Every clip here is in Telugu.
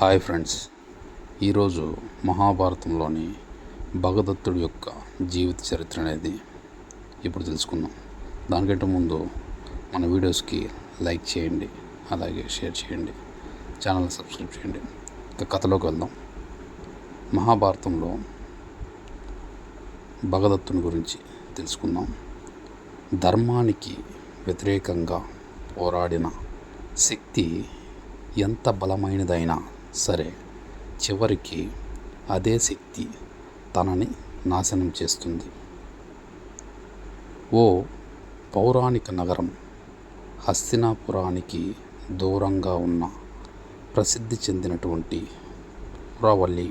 హాయ్ ఫ్రెండ్స్, ఈరోజు మహాభారతంలోని భగదత్తుడి యొక్క జీవిత చరిత్ర అనేది ఇప్పుడు తెలుసుకుందాం. దానికంటే ముందు మన వీడియోస్కి లైక్ చేయండి, అలాగే షేర్ చేయండి, ఛానల్ సబ్స్క్రైబ్ చేయండి. ఇక కథలోకి వెళ్దాం. మహాభారతంలో భగదత్తుని గురించి తెలుసుకుందాం. ధర్మానికి వ్యతిరేకంగా పోరాడిన శక్తి ఎంత బలమైనదైనా సరే చివరికి అదే శక్తి తనని నాశనం చేస్తుంది. ఓ పౌరాణిక నగరం హస్తినాపురానికి దూరంగా ఉన్న ప్రసిద్ధి చెందినటువంటి పురవల్లి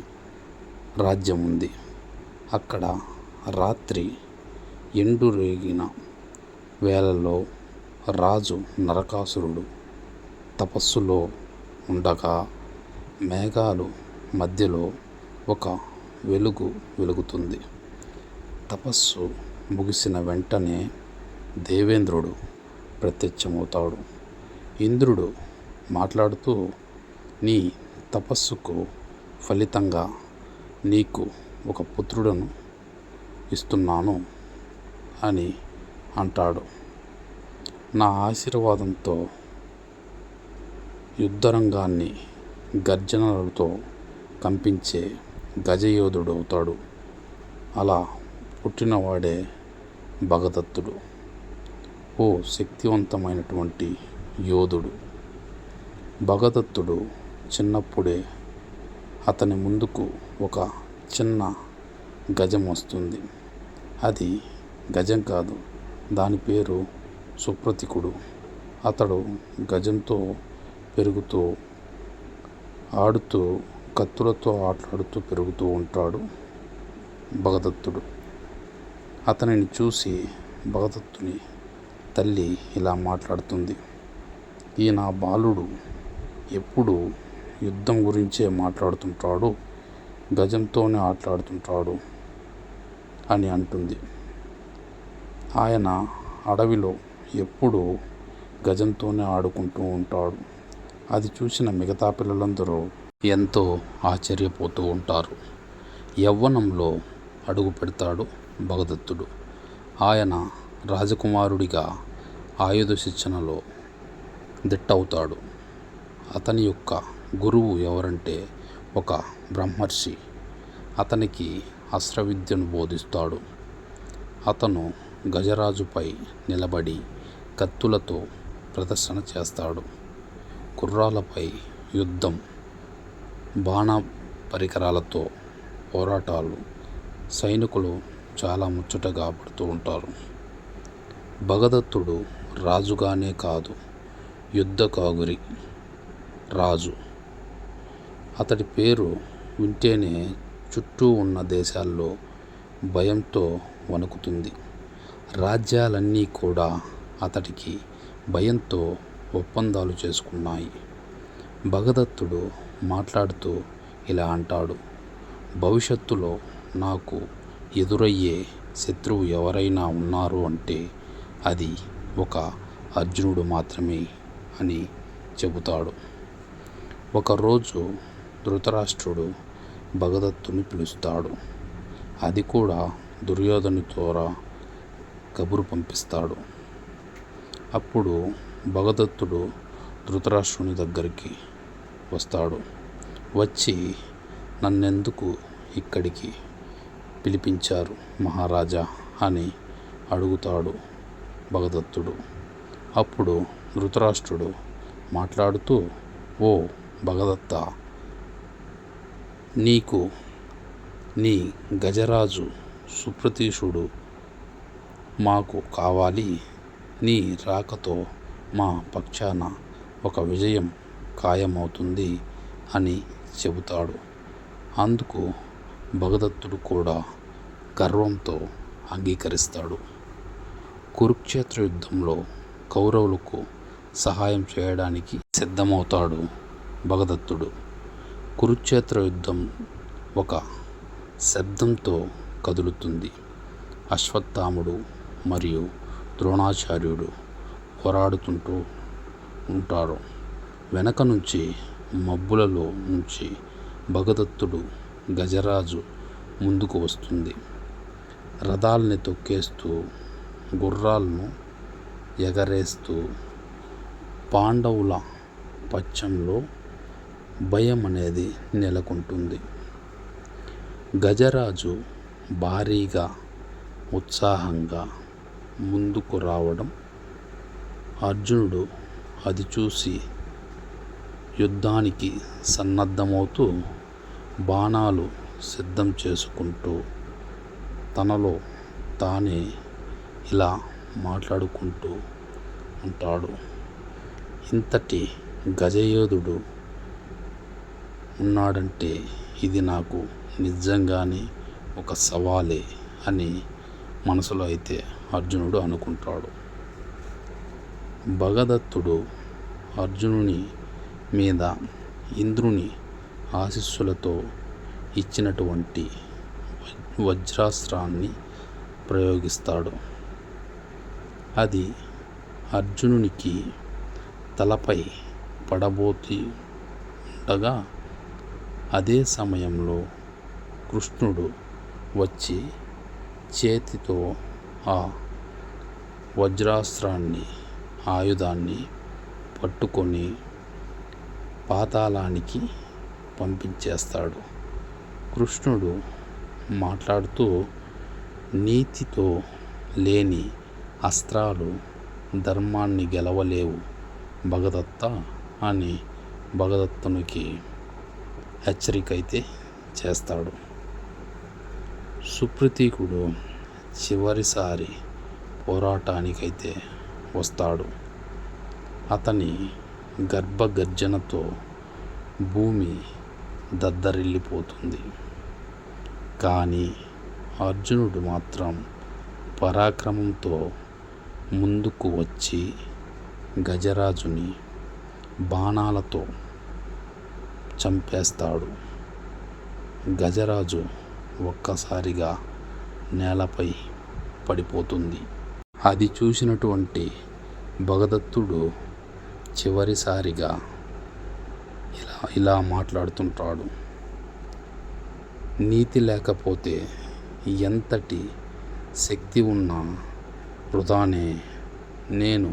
రాజ్యం ఉంది. అక్కడ రాత్రి ఎండురేగిన వేళల్లో రాజు నరకాసురుడు తపస్సులో ఉండగా మేఘాలు మధ్యలో ఒక వెలుగు వెలుగుతుంది. తపస్సు ముగిసిన వెంటనే దేవేంద్రుడు ప్రత్యక్షమవుతాడు. ఇంద్రుడు మాట్లాడుతూ, నీ తపస్సుకు ఫలితంగా నీకు ఒక పుత్రుడను ఇస్తున్నాను అని అంటాడు. నా ఆశీర్వాదంతో యుద్ధరంగాన్ని గర్జనలతో కంపించే గజయోధుడు అవుతాడు. అలా పుట్టినవాడే భగదత్తుడు. ఓ శక్తివంతమైనటువంటి యోధుడు. భగదత్తుడు చిన్నప్పుడే అతని ముందుకు ఒక చిన్న గజం వస్తుంది. అది గజం కాదు, దాని పేరు సుప్రతికుడు. అతడు గజంతో పెరుగుతూ ఆడుతూ కత్తులతో ఆటలాడుతూ పెరుగుతూ ఉంటాడు భగదత్తుడు. అతనిని చూసి భగదత్తుని తల్లి ఇలా మాట్లాడుతుంది, ఈ నా బాలుడు ఎప్పుడు యుద్ధం గురించే మాట్లాడుతుంటాడు, గజంతోనే ఆటలాడుతుంటాడు అని అంటుంది. ఆయన అడవిలో ఎప్పుడు గజంతోనే ఆడుకుంటూ ఉంటాడు. అది చూసిన మిగతా పిల్లలందరూ ఎంతో ఆశ్చర్యపోతూ ఉంటారు. యవ్వనంలో అడుగు పెడతాడు భగదత్తుడు. ఆయన రాజకుమారుడిగా ఆయుధ శిక్షణలో దిట్టవుతాడు. అతని యొక్క గురువు ఎవరంటే ఒక బ్రహ్మర్షి. అతనికి అస్త్రవిద్యను బోధిస్తాడు. అతను గజరాజుపై నిలబడి కత్తులతో ప్రదర్శన చేస్తాడు. గుర్రాలపై యుద్ధం, బాణ పరికరాలతో పోరాటాలు సైనికులు చాలా ముచ్చటగా పడుతూ ఉంటారు. భగదత్తుడు రాజుగానే కాదు, యుద్ధ కాగురి రాజు. అతడి పేరు వింటేనే చుట్టూ ఉన్న దేశాల్లో భయంతో వణుకుతుంది. రాజ్యాలన్నీ కూడా అతడికి భయంతో ఒప్పందాలు చేసుకున్నాయి. భగదత్తుడు మాట్లాడుతూ ఇలా అంటాడు, భవిష్యత్తులో నాకు ఎదురయ్యే శత్రువు ఎవరైనా ఉన్నారు అంటే అది ఒక అర్జునుడు మాత్రమే అని చెబుతాడు. ఒకరోజు ధృతరాష్ట్రుడు భగదత్తుని పిలుస్తాడు. అది కూడా దుర్యోధను ద్వారా కబురు పంపిస్తాడు. అప్పుడు భగదత్తుడు ధృతరాష్ట్రుని దగ్గరికి వస్తాడు. వచ్చి, నన్నెందుకు ఇక్కడికి పిలిపించారు మహారాజా అని అడుగుతాడు భగదత్తుడు. అప్పుడు ధృతరాష్ట్రుడు మాట్లాడుతూ, ఓ భగదత్త, నీకు నీ గజరాజు సుప్రతీషుడు మాకు కావాలి. నీ రాకతో మా పక్షాన ఒక విజయం ఖాయమవుతుంది అని చెబుతాడు. అందుకు భగదత్తుడు కూడా గర్వంతో అంగీకరిస్తాడు. కురుక్షేత్ర యుద్ధంలో కౌరవులకు సహాయం చేయడానికి సిద్ధమవుతాడు భగదత్తుడు. కురుక్షేత్ర యుద్ధం ఒక శబ్దంతో కదులుతుంది. అశ్వత్థాముడు మరియు ద్రోణాచార్యుడు పోరాడుతుంటూ ఉంటారు. వెనక నుంచి మబ్బులలో నుంచి భగదత్తుడు గజరాజు ముందుకు వస్తుంది. రథాల్ని తొక్కేస్తూ, గుర్రాలను ఎగరేస్తూ పాండవుల పక్షంలో భయం అనేది నెలకొంటుంది. గజరాజు భారీగా ఉత్సాహంగా ముందుకు రావడం, అర్జునుడు అది చూసి యుద్ధానికి సన్నద్ధమవుతూ బాణాలు సిద్ధం చేసుకుంటూ తనలో తానే ఇలా మాట్లాడుకుంటూ ఉంటాడు. ఇంతటి గజయోధుడు ఉన్నాడంటే ఇది నాకు నిజంగానే ఒక సవాలే అని మనసులో అయితే అర్జునుడు అనుకుంటాడు. భగదత్తుడు అర్జునుని మీద ఇంద్రుని ఆశీస్సులతో ఇచ్చినటువంటి వజ్రాస్త్రాన్ని ప్రయోగిస్తాడు. అది అర్జునునికి తలపై పడబోతూ ఉండగా అదే సమయంలో కృష్ణుడు వచ్చి చేతితో ఆ వజ్రాస్త్రాన్ని, ఆయుధాన్ని పట్టుకొని పాతాళానికి పంపించేస్తాడు. కృష్ణుడు మాట్లాడుతూ, నీతితో లేని అస్త్రాలు ధర్మాన్ని గెలవలేవు భగదత్త అని భగదత్తునికి హెచ్చరిక అయితే చేస్తాడు. సుప్రతీకుడు చివరిసారి పోరాటానికైతే వస్తాడు. అతని గర్భగర్జనతో భూమి దద్దరిల్లిపోతుంది. కానీ అర్జునుడు మాత్రం పరాక్రమంతో ముందుకు వచ్చి గజరాజుని బాణాలతో చంపేస్తాడు. గజరాజు ఒక్కసారిగా నేలపై పడిపోతుంది. అది చూసినటువంటి భగదత్తుడు చివరిసారిగా ఇలా మాట్లాడుతుంటాడు. నీతి లేకపోతే ఎంతటి శక్తి ఉన్నా వృధానే, నేను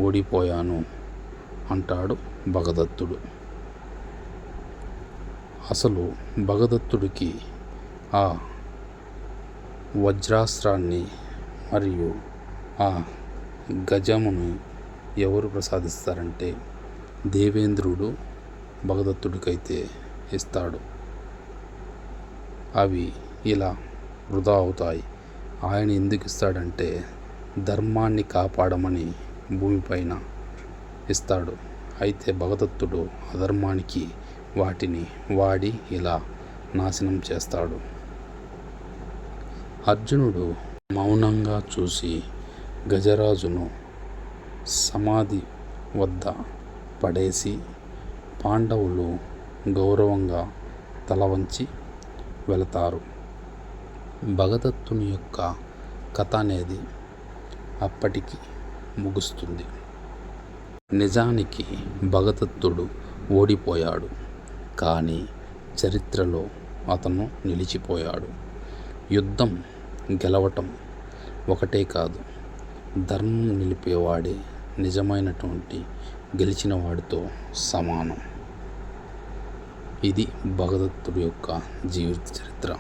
ఓడిపోయాను అంటాడు భగదత్తుడు. అసలు భగదత్తుడికి ఆ వజ్రాస్త్రాన్ని మరియు ఆ గజమును ఎవరు ప్రసాదిస్తారంటే దేవేంద్రుడు భగదత్తుడికైతే ఇస్తాడు. అవి ఇలా వృధా అవుతాయి. ఆయన ఎందుకు ఇస్తాడంటే ధర్మాన్ని కాపాడమని భూమిపైన ఇస్తాడు. అయితే భగదత్తుడు అధర్మానికి వాటిని వాడి ఇలా నాశనం చేస్తాడు. అర్జునుడు మౌనంగా చూసి గజరాజును సమాధి వద్ద పడేసి పాండవులు గౌరవంగా తల వంచి వెళతారు. భగదత్తుని యొక్క కథ అనేది అప్పటికి ముగుస్తుంది. నిజానికి భగదత్తుడు ఓడిపోయాడు, కానీ చరిత్రలో అతను నిలిచిపోయాడు. యుద్ధం గెలవటం ఒకటే కాదు, ధర్మం నిలిపేవాడే నిజమైనటువంటి గెలిచిన వాడితో సమానం. ఇది భగదత్తుడి యొక్క జీవిత చరిత్ర.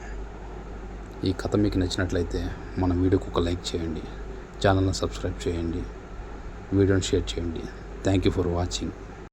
ఈ కథ మీకు నచ్చినట్లయితే మన వీడియోకి ఒక లైక్ చేయండి, ఛానల్ని సబ్స్క్రైబ్ చేయండి, వీడియోని షేర్ చేయండి. Thank you for watching.